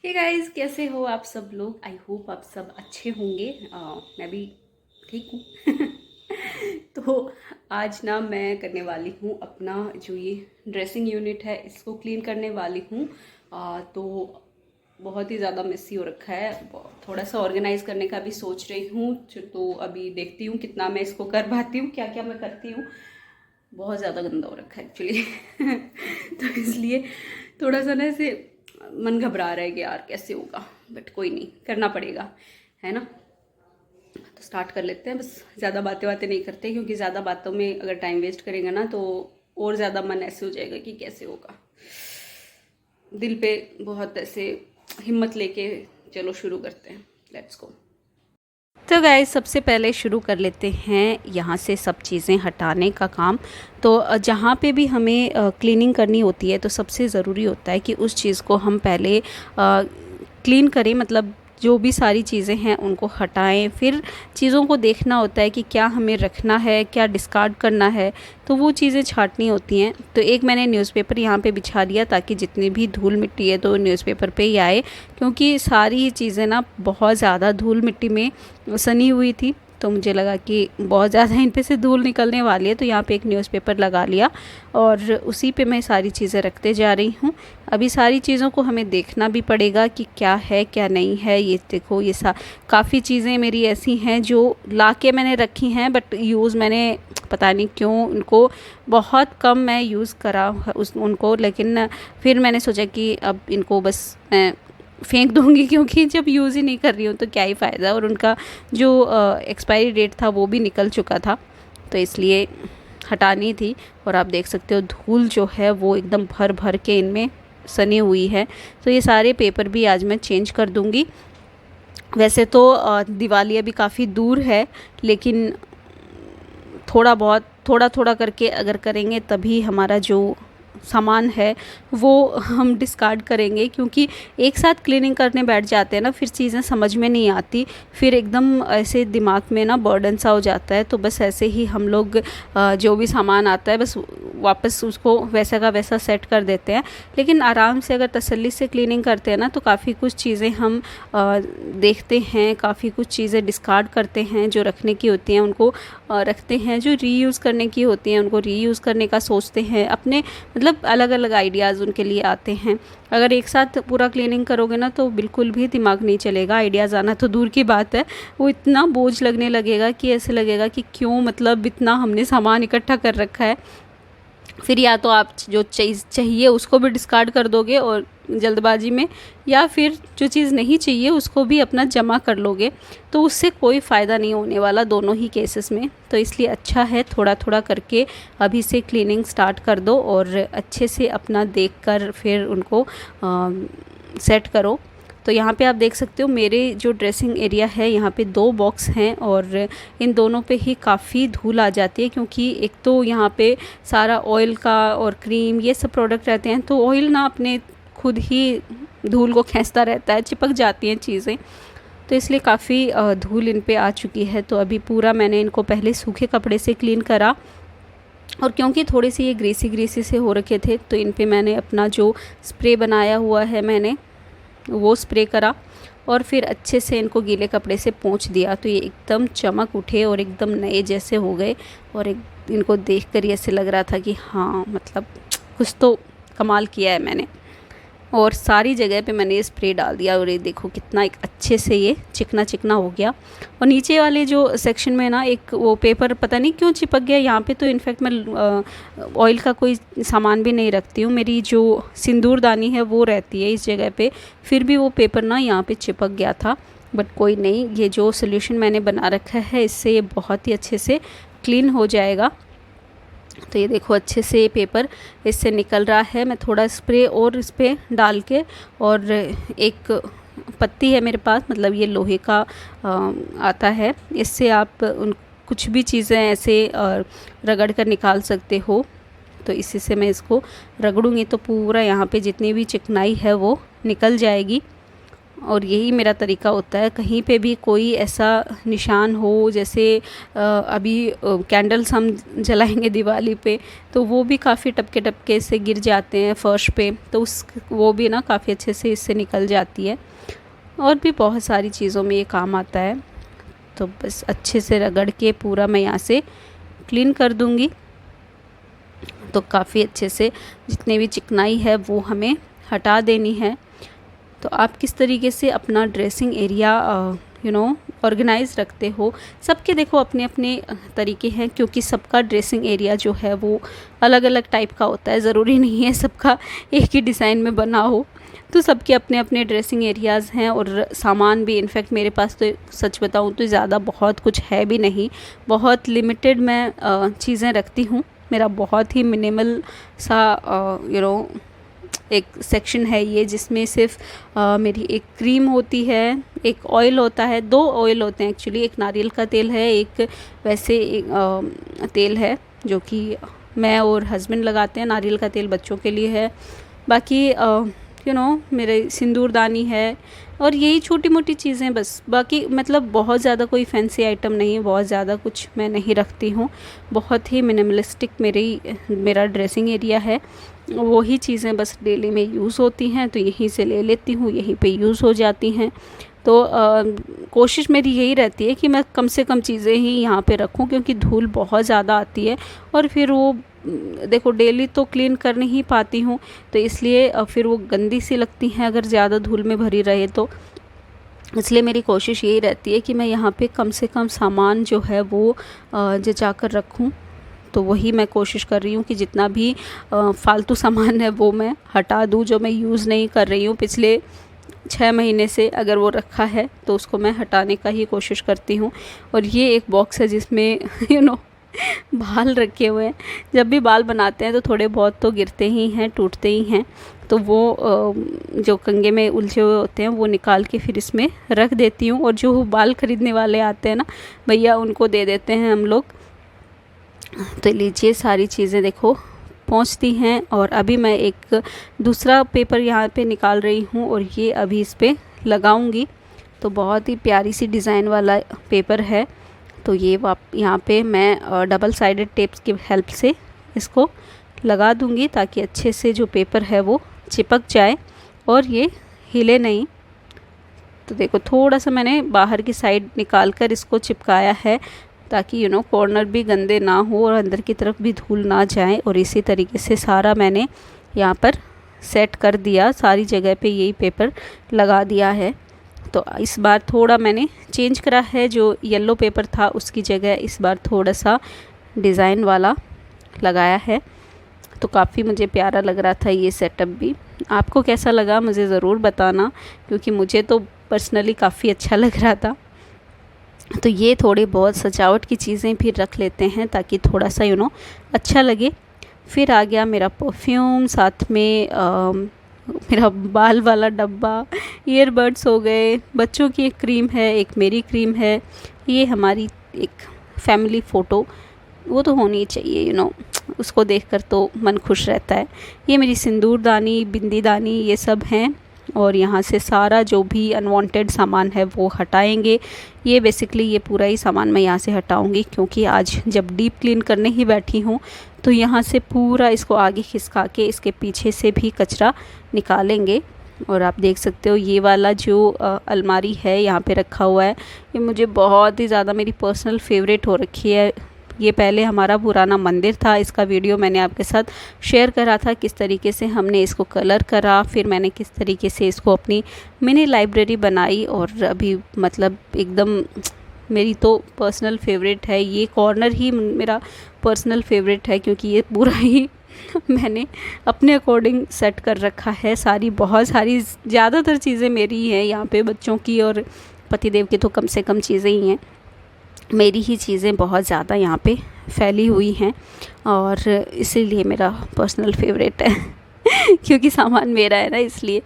Hey guys, कैसे हो आप सब लोग। आई होप आप सब अच्छे होंगे। मैं भी ठीक हूँ। तो आज ना मैं करने वाली हूँ अपना जो ये ड्रेसिंग यूनिट है इसको क्लीन करने वाली हूँ। तो बहुत ही ज़्यादा मेसी हो रखा है। थोड़ा सा ऑर्गेनाइज करने का भी सोच रही हूँ। तो अभी देखती हूँ कितना मैं इसको कर पाती हूँ, क्या क्या मैं करती हूँ। बहुत ज़्यादा गंदा हो रखा है एक्चुअली। तो इसलिए थोड़ा सा ना ऐसे मन घबरा रहा है कि यार कैसे होगा, बट कोई नहीं, करना पड़ेगा, है ना। तो स्टार्ट कर लेते हैं। बस ज़्यादा बातें बातें नहीं करते, क्योंकि ज़्यादा बातों में अगर टाइम वेस्ट करेंगे ना तो और ज़्यादा मन ऐसे हो जाएगा कि कैसे होगा। दिल पे बहुत ऐसे हिम्मत लेके चलो शुरू करते हैं। Let's go. तो गाइस, सबसे पहले शुरू कर लेते हैं यहाँ से सब चीज़ें हटाने का काम। तो जहाँ पे भी हमें क्लीनिंग करनी होती है तो सबसे ज़रूरी होता है कि उस चीज़ को हम पहले क्लीन करें, मतलब जो भी सारी चीज़ें हैं उनको हटाएं। फिर चीज़ों को देखना होता है कि क्या हमें रखना है, क्या डिस्कार्ड करना है, तो वो चीज़ें छांटनी होती हैं। तो एक मैंने न्यूज़पेपर यहाँ पे बिछा दिया ताकि जितनी भी धूल मिट्टी है तो न्यूज़पेपर पे ही आए, क्योंकि सारी चीज़ें ना बहुत ज़्यादा धूल मिट्टी में सनी हुई थी। तो मुझे लगा कि बहुत ज़्यादा इन पे से धूल निकलने वाली है, तो यहाँ पे एक न्यूज़पेपर लगा लिया और उसी पे मैं सारी चीज़ें रखते जा रही हूँ। अभी सारी चीज़ों को हमें देखना भी पड़ेगा कि क्या है क्या नहीं है। ये देखो, ये काफ़ी चीज़ें मेरी ऐसी हैं जो ला के मैंने रखी हैं, बट यूज़ मैंने पता नहीं क्यों उनको बहुत कम मैं यूज़ करा उनको। लेकिन फिर मैंने सोचा कि अब इनको बस मैं फेंक दूंगी, क्योंकि जब यूज़ ही नहीं कर रही हूँ तो क्या ही फ़ायदा। और उनका जो एक्सपायरी डेट था वो भी निकल चुका था, तो इसलिए हटानी थी। और आप देख सकते हो धूल जो है वो एकदम भर भर के इनमें सनी हुई है। तो ये सारे पेपर भी आज मैं चेंज कर दूंगी। वैसे तो दिवाली अभी काफ़ी दूर है, लेकिन थोड़ा थोड़ा करके अगर करेंगे तभी हमारा जो सामान है वो हम डिस्कार्ड करेंगे। क्योंकि एक साथ क्लीनिंग करने बैठ जाते हैं ना, फिर चीज़ें समझ में नहीं आती, फिर एकदम ऐसे दिमाग में ना बर्डन सा हो जाता है। तो बस ऐसे ही हम लोग जो भी सामान आता है बस वापस उसको वैसा का वैसा सेट कर देते हैं। लेकिन आराम से अगर तसल्ली से क्लीनिंग करते हैं ना तो काफ़ी कुछ चीज़ें हम देखते हैं, काफ़ी कुछ चीज़ें डिस्कार्ड करते हैं। जो रखने की होती हैं उनको रखते हैं, जो रीयूज़ करने की होती हैं उनको रीयूज़ करने का सोचते हैं। अपने मतलब अलग अलग आइडियाज़ उनके लिए आते हैं। अगर एक साथ पूरा क्लीनिंग करोगे ना तो बिल्कुल भी दिमाग नहीं चलेगा, आइडियाज़ आना तो दूर की बात है। वो इतना बोझ लगने लगेगा कि ऐसे लगेगा कि क्यों, मतलब इतना हमने सामान इकट्ठा कर रखा है। फिर या तो आप जो चीज़ चाहिए उसको भी डिस्कार्ड कर दोगे और जल्दबाजी में, या फिर जो चीज़ नहीं चाहिए उसको भी अपना जमा कर लोगे, तो उससे कोई फ़ायदा नहीं होने वाला दोनों ही केसेस में। तो इसलिए अच्छा है थोड़ा थोड़ा करके अभी से क्लीनिंग स्टार्ट कर दो और अच्छे से अपना देख कर फिर उनको सेट करो। तो यहाँ पे आप देख सकते हो मेरे जो ड्रेसिंग एरिया है यहाँ पे 2 बॉक्स हैं और इन दोनों पे ही काफ़ी धूल आ जाती है। क्योंकि एक तो यहाँ पे सारा ऑयल का और क्रीम ये सब प्रोडक्ट रहते हैं, तो ऑयल ना अपने खुद ही धूल को खींचता रहता है, चिपक जाती हैं चीज़ें। तो इसलिए काफ़ी धूल इन पे आ चुकी है। तो अभी पूरा मैंने इनको पहले सूखे कपड़े से क्लीन करा, और क्योंकि थोड़े से ये ग्रीसी ग्रीसी से हो रखे थे तो इन पे मैंने अपना जो स्प्रे बनाया हुआ है मैंने वो स्प्रे करा और फिर अच्छे से इनको गीले कपड़े से पोंछ दिया। तो ये एकदम चमक उठे और एकदम नए जैसे हो गए। और इनको देख कर ही ऐसे लग रहा था कि हाँ, मतलब कुछ तो कमाल किया है मैंने। और सारी जगह पे मैंने ये स्प्रे डाल दिया और ये देखो कितना एक अच्छे से ये चिकना चिकना हो गया। और नीचे वाले जो सेक्शन में ना एक वो पेपर पता नहीं क्यों चिपक गया। यहाँ पे तो इनफैक्ट मैं ऑयल का कोई सामान भी नहीं रखती हूँ, मेरी जो सिंदूरदानी है वो रहती है इस जगह पे, फिर भी वो पेपर ना यहाँ पे चिपक गया था। बट कोई नहीं, ये जो सोल्यूशन मैंने बना रखा है इससे ये बहुत ही अच्छे से क्लीन हो जाएगा। तो ये देखो अच्छे से पेपर इससे निकल रहा है। मैं थोड़ा स्प्रे और इस पर डाल के, और एक पत्ती है मेरे पास, मतलब ये लोहे का आता है, इससे आप उन कुछ भी चीज़ें ऐसे रगड़ कर निकाल सकते हो। तो इसी से मैं इसको रगड़ूंगी तो पूरा यहाँ पे जितनी भी चिकनाई है वो निकल जाएगी। और यही मेरा तरीका होता है। कहीं पे भी कोई ऐसा निशान हो, जैसे अभी कैंडल्स हम जलाएंगे दिवाली पे, तो वो भी काफ़ी टपके टपके से गिर जाते हैं फर्श पे, तो वो भी ना काफ़ी अच्छे से इससे निकल जाती है। और भी बहुत सारी चीज़ों में ये काम आता है। तो बस अच्छे से रगड़ के पूरा मैं यहाँ से क्लीन कर दूँगी। तो काफ़ी अच्छे से जितने भी चिकनाई है वो हमें हटा देनी है। तो आप किस तरीके से अपना ड्रेसिंग एरिया ऑर्गेनाइज रखते हो, सबके देखो अपने अपने तरीके हैं, क्योंकि सबका ड्रेसिंग एरिया जो है वो अलग अलग टाइप का होता है। ज़रूरी नहीं है सबका एक ही डिज़ाइन में बना हो। तो सबके अपने अपने ड्रेसिंग एरियाज़ हैं और सामान भी। इनफैक्ट मेरे पास तो सच बताऊँ तो ज़्यादा बहुत कुछ है भी नहीं, बहुत लिमिटेड मैं चीज़ें रखती हूँ। मेरा बहुत ही मिनिमल सा एक सेक्शन है ये, जिसमें सिर्फ मेरी एक क्रीम होती है, एक ऑयल होता है, 2 ऑयल होते हैं एक्चुअली। एक नारियल का तेल है, एक वैसे एक तेल है जो कि मैं और हस्बैंड लगाते हैं। नारियल का तेल बच्चों के लिए है। बाकी मेरे सिंदूरदानी है और यही छोटी मोटी चीज़ें बस। बाकी मतलब बहुत ज़्यादा कोई फैंसी आइटम नहीं है, बहुत ज़्यादा कुछ मैं नहीं रखती हूँ। बहुत ही मिनिमलिस्टिक मेरा ड्रेसिंग एरिया है। वही चीज़ें बस डेली में यूज़ होती हैं, तो यहीं से ले लेती हूँ, यहीं पे यूज़ हो जाती हैं। तो कोशिश मेरी यही रहती है कि मैं कम से कम चीज़ें ही यहाँ पे रखूँ, क्योंकि धूल बहुत ज़्यादा आती है और फिर वो देखो डेली तो क्लीन कर नहीं पाती हूँ, तो इसलिए फिर वो गंदी सी लगती हैं अगर ज़्यादा धूल में भरी रहे तो। इसलिए मेरी कोशिश यही रहती है कि मैं यहाँ पे कम से कम सामान जो है वो जचा कर रखूँ। तो वही मैं कोशिश कर रही हूँ कि जितना भी फालतू सामान है वो मैं हटा दूँ, जो मैं यूज़ नहीं कर रही हूँ पिछले 6 महीने से। अगर वो रखा है तो उसको मैं हटाने का ही कोशिश करती हूँ। और ये एक बॉक्स है जिसमें बाल रखे हुए हैं। जब भी बाल बनाते हैं तो थोड़े बहुत तो गिरते ही हैं, टूटते ही हैं, तो वो जो कंघे में उलझे हुए होते हैं वो निकाल के फिर इसमें रख देती हूँ। और जो बाल ख़रीदने वाले आते हैं ना भैया, उनको दे देते हैं हम लोग। तो लीजिए सारी चीज़ें देखो पहुँचती हैं। और अभी मैं एक दूसरा पेपर यहाँ पे निकाल रही हूँ और ये अभी इस पर लगाऊंगी। तो बहुत ही प्यारी सी डिज़ाइन वाला पेपर है। तो ये यहाँ पे मैं डबल साइडेड टेप्स की हेल्प से इसको लगा दूंगी, ताकि अच्छे से जो पेपर है वो चिपक जाए और ये हिले नहीं। तो देखो थोड़ा सा मैंने बाहर की साइड निकाल कर इसको चिपकाया है, ताकि कॉर्नर भी गंदे ना हो और अंदर की तरफ भी धूल ना जाए। और इसी तरीके से सारा मैंने यहाँ पर सेट कर दिया, सारी जगह पे यही पेपर लगा दिया है। तो इस बार थोड़ा मैंने चेंज करा है, जो येलो पेपर था उसकी जगह इस बार थोड़ा सा डिज़ाइन वाला लगाया है। तो काफ़ी मुझे प्यारा लग रहा था ये सेटअप भी। आपको कैसा लगा मुझे ज़रूर बताना, क्योंकि मुझे तो पर्सनली काफ़ी अच्छा लग रहा था। तो ये थोड़ी बहुत सजावट की चीज़ें भी रख लेते हैं ताकि थोड़ा सा अच्छा लगे। फिर आ गया मेरा परफ्यूम, साथ में मेरा बाल वाला डब्बा, ईयरबड्स हो गए, बच्चों की एक क्रीम है, एक मेरी क्रीम है, ये हमारी एक फैमिली फ़ोटो, वो तो होनी चाहिए उसको देखकर तो मन खुश रहता है। ये मेरी सिंदूरदानी, बिंदीदानी, ये सब हैं। और यहाँ से सारा जो भी अनवांटेड सामान है वो हटाएंगे। ये बेसिकली ये पूरा ही सामान मैं यहाँ से हटाऊंगी, क्योंकि आज जब डीप क्लीन करने ही बैठी हूँ तो यहाँ से पूरा इसको आगे खिसका के इसके पीछे से भी कचरा निकालेंगे। और आप देख सकते हो ये वाला जो अलमारी है यहाँ पे रखा हुआ है, ये मुझे बहुत ही ज़्यादा मेरी पर्सनल फेवरेट हो रखी है। ये पहले हमारा पुराना मंदिर था, इसका वीडियो मैंने आपके साथ शेयर करा था, किस तरीके से हमने इसको कलर करा, फिर मैंने किस तरीके से इसको अपनी मिनी लाइब्रेरी बनाई। और अभी मतलब एकदम मेरी तो पर्सनल फेवरेट है, ये कॉर्नर ही मेरा पर्सनल फेवरेट है, क्योंकि ये पूरा ही मैंने अपने अकॉर्डिंग सेट कर रखा है। बहुत सारी ज़्यादातर चीज़ें मेरी ही हैं यहाँ पे, बच्चों की और पतिदेव की तो कम से कम चीज़ें ही हैं, मेरी ही चीज़ें बहुत ज़्यादा यहाँ पे फैली हुई हैं। और इसीलिए मेरा पर्सनल फेवरेट है क्योंकि सामान मेरा है ना, इसलिए।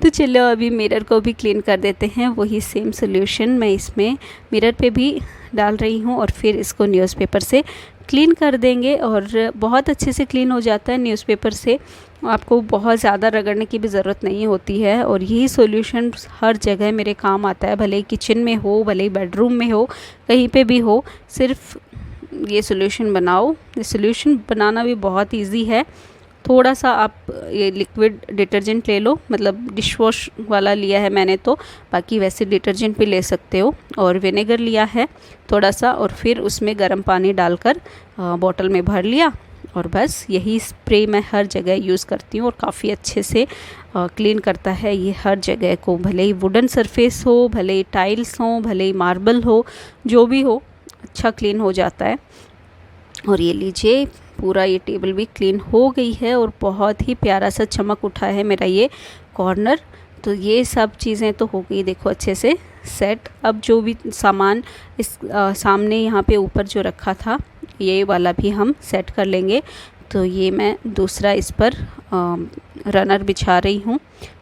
तो चलो अभी मिरर को भी क्लीन कर देते हैं। वही सेम सोल्यूशन मैं इसमें मिरर पे भी डाल रही हूँ और फिर इसको न्यूज़पेपर से क्लीन कर देंगे। और बहुत अच्छे से क्लीन हो जाता है न्यूज़पेपर से। आपको बहुत ज़्यादा रगड़ने की भी ज़रूरत नहीं होती है। और यही सॉल्यूशन हर जगह मेरे काम आता है, भले ही किचन में हो, भले ही बेडरूम में हो, कहीं पे भी हो, सिर्फ ये सॉल्यूशन बनाओ। ये सॉल्यूशन बनाना भी बहुत इजी है। थोड़ा सा आप ये लिक्विड डिटर्जेंट ले लो, मतलब डिश वॉश वाला लिया है मैंने, तो बाकी वैसे डिटर्जेंट भी ले सकते हो। और विनेगर लिया है थोड़ा सा, और फिर उसमें गर्म पानी डालकर बॉटल में भर लिया। और बस यही स्प्रे मैं हर जगह यूज़ करती हूँ और काफ़ी अच्छे से क्लीन करता है ये हर जगह को, भले ही वुडन सरफेस हो, भले ही टाइल्स हो, भले ही मार्बल हो, जो भी हो, अच्छा क्लीन हो जाता है। और ये लीजिए, पूरा ये टेबल भी क्लीन हो गई है और बहुत ही प्यारा सा चमक उठा है मेरा ये कॉर्नर। तो ये सब चीज़ें तो हो गई देखो अच्छे से सेट। अब जो भी सामान इस सामने यहाँ पे ऊपर जो रखा था, ये वाला भी हम सेट कर लेंगे। तो ये मैं दूसरा इस पर रनर बिछा रही हूँ।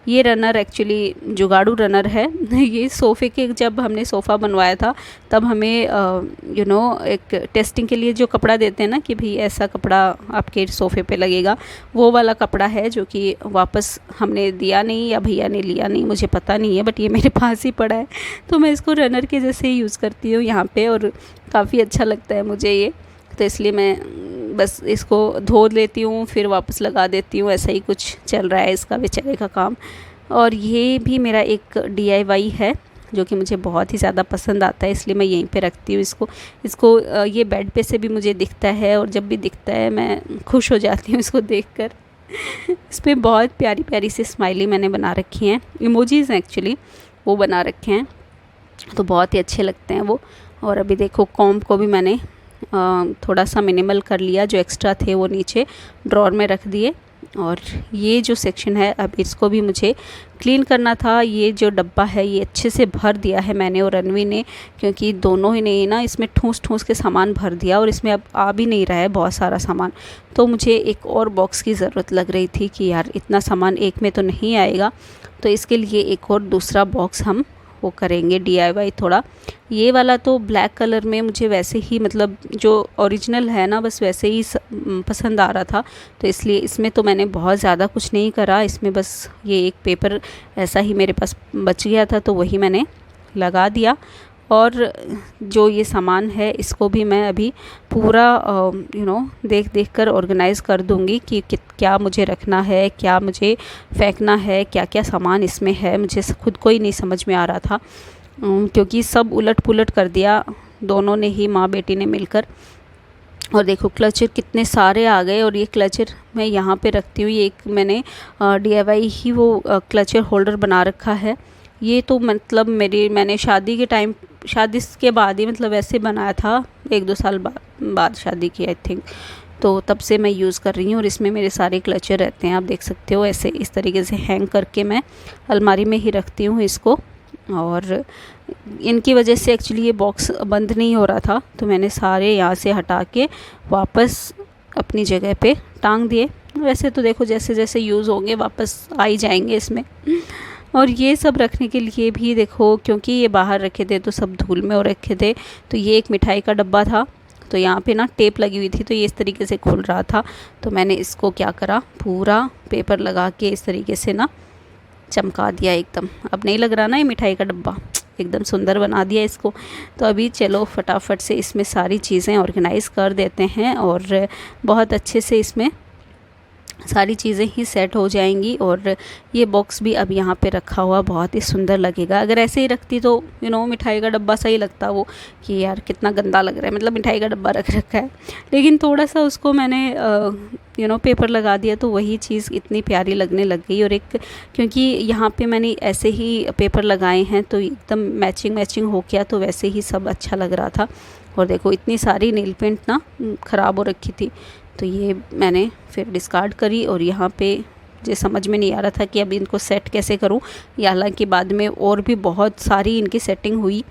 ये रनर एक्चुअली जुगाड़ू रनर है। ये सोफ़े के, जब हमने सोफ़ा बनवाया था तब हमें एक टेस्टिंग के लिए जो कपड़ा देते हैं ना कि भाई ऐसा कपड़ा आपके सोफ़े पे लगेगा, वो वाला कपड़ा है जो कि वापस हमने दिया नहीं या भैया ने लिया नहीं, मुझे पता नहीं है, बट ये मेरे पास ही पड़ा है। तो मैं इसको रनर के जैसे ही यूज़ करती हूँ यहाँ पे, और काफ़ी अच्छा लगता है मुझे ये। तो इसलिए मैं बस इसको धो लेती हूँ, फिर वापस लगा देती हूँ। ऐसा ही कुछ चल रहा है इसका बेचारे का काम। और ये भी मेरा एक DIY है जो कि मुझे बहुत ही ज़्यादा पसंद आता है, इसलिए मैं यहीं पे रखती हूँ इसको। ये बेड पे से भी मुझे दिखता है, और जब भी दिखता है मैं खुश हो जाती हूँ इसको देखकर। इस पर बहुत प्यारी प्यारी सी स्माइली मैंने बना रखी हैं, इमोजीज़ हैं एक्चुअली, वो बना रखे हैं, तो बहुत ही अच्छे लगते हैं वो। और अभी देखो कॉम्ब को भी मैंने थोड़ा सा मिनिमल कर लिया, जो एक्स्ट्रा थे वो नीचे ड्रॉर में रख दिए। और ये जो सेक्शन है अब इसको भी मुझे क्लीन करना था। ये जो डब्बा है ये अच्छे से भर दिया है मैंने और रणवी ने, क्योंकि दोनों ही ने ना इसमें ठूस ठूस के सामान भर दिया और इसमें अब आ भी नहीं रहा है बहुत सारा सामान। तो मुझे एक और बॉक्स की ज़रूरत लग रही थी कि यार इतना सामान एक में तो नहीं आएगा, तो इसके लिए एक और दूसरा बॉक्स हम वो करेंगे DIY थोड़ा। ये वाला तो ब्लैक कलर में मुझे वैसे ही, मतलब जो ओरिजिनल है ना, बस वैसे ही पसंद आ रहा था, तो इसलिए इसमें तो मैंने बहुत ज़्यादा कुछ नहीं करा। इसमें बस ये एक पेपर ऐसा ही मेरे पास बच गया था, तो वही मैंने लगा दिया। और जो ये सामान है इसको भी मैं अभी पूरा देख देख कर ऑर्गेनाइज़ कर दूँगी कि क्या मुझे रखना है, क्या मुझे फेंकना है, क्या क्या सामान इसमें है। मुझे खुद को ही नहीं समझ में आ रहा था, क्योंकि सब उलट पुलट कर दिया दोनों ने ही, माँ बेटी ने मिलकर। और देखो क्लचर कितने सारे आ गए, और ये क्लचर मैं यहाँ पे रखती हूँ। ये एक मैंने DIY ही वो क्लचर होल्डर बना रखा है। ये तो मतलब मैंने शादी के बाद ही मतलब ऐसे बनाया था, 1-2 साल बाद शादी की आई थिंक, तो तब से मैं यूज़ कर रही हूँ। और इसमें मेरे सारे क्लचर रहते हैं, आप देख सकते हो। ऐसे इस तरीके से हैंग करके मैं अलमारी में ही रखती हूँ इसको। और इनकी वजह से एक्चुअली ये बॉक्स बंद नहीं हो रहा था, तो मैंने सारे यहाँ से हटा के वापस अपनी जगह पे टांग दिए। वैसे तो देखो जैसे जैसे यूज़ होंगे वापस आ ही जाएंगे इसमें। और ये सब रखने के लिए भी देखो, क्योंकि ये बाहर रखे थे तो सब धूल में हो रखे थे। तो ये एक मिठाई का डब्बा था, तो यहाँ पे ना टेप लगी हुई थी, तो ये इस तरीके से खुल रहा था। तो मैंने इसको क्या करा, पूरा पेपर लगा के इस तरीके से ना चमका दिया एकदम। अब नहीं लग रहा ना ये मिठाई का डब्बा, एकदम सुंदर बना दिया इसको। तो अभी चलो फटाफट से इसमें सारी चीज़ें ऑर्गेनाइज़ कर देते हैं, और बहुत अच्छे से इसमें सारी चीज़ें ही सेट हो जाएंगी। और ये बॉक्स भी अब यहाँ पे रखा हुआ बहुत ही सुंदर लगेगा। अगर ऐसे ही रखती तो मिठाई का डब्बा सही लगता वो, कि यार कितना गंदा लग रहा है, मतलब मिठाई का डब्बा रख रखा है। लेकिन थोड़ा सा उसको मैंने पेपर लगा दिया, तो वही चीज़ इतनी प्यारी लगने लग गई। और एक क्योंकि यहाँ पे मैंने ऐसे ही पेपर लगाए हैं, तो एकदम मैचिंग हो गया, तो वैसे ही सब अच्छा लग रहा था। और देखो इतनी सारी नेल पेंट ना ख़राब हो रखी थी, तो ये मैंने फिर डिस्कार्ड करी। और यहाँ पे मुझे समझ में नहीं आ रहा था कि अब इनको सेट कैसे करूँ, या हालांकि बाद में और भी बहुत सारी इनकी सेटिंग हुई,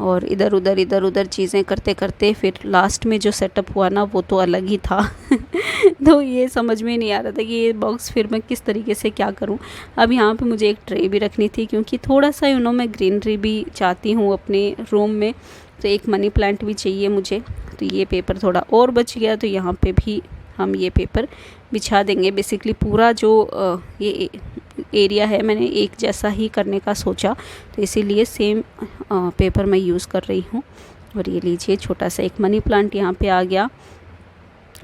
और इधर उधर चीज़ें करते करते फिर लास्ट में जो सेटअप हुआ ना वो तो अलग ही था। तो ये समझ में नहीं आ रहा था कि ये बॉक्स फिर मैं किस तरीके से क्या करूँ। अब यहाँ पे मुझे एक ट्रे भी रखनी थी, क्योंकि थोड़ा सा मैं ग्रीनरी भी चाहती हूँ अपने रूम में, तो एक मनी प्लांट भी चाहिए मुझे। तो ये पेपर थोड़ा और बच गया, तो यहाँ पे भी हम ये पेपर बिछा देंगे। बेसिकली पूरा जो ये एरिया है मैंने एक जैसा ही करने का सोचा, तो इसीलिए सेम पेपर मैं यूज़ कर रही हूँ। और ये लीजिए छोटा सा एक मनी प्लांट यहाँ पे आ गया।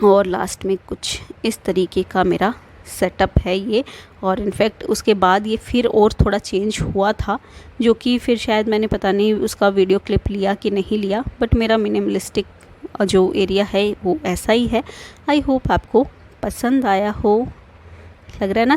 और लास्ट में कुछ इस तरीके का मेरा सेटअप है ये। और इनफैक्ट उसके बाद ये फिर और थोड़ा चेंज हुआ था, जो कि फिर शायद मैंने पता नहीं उसका वीडियो क्लिप लिया कि नहीं लिया, बट मेरा मिनिमलिस्टिक जो एरिया है वो ऐसा ही है। आई होप आपको पसंद आया हो। लग रहा है ना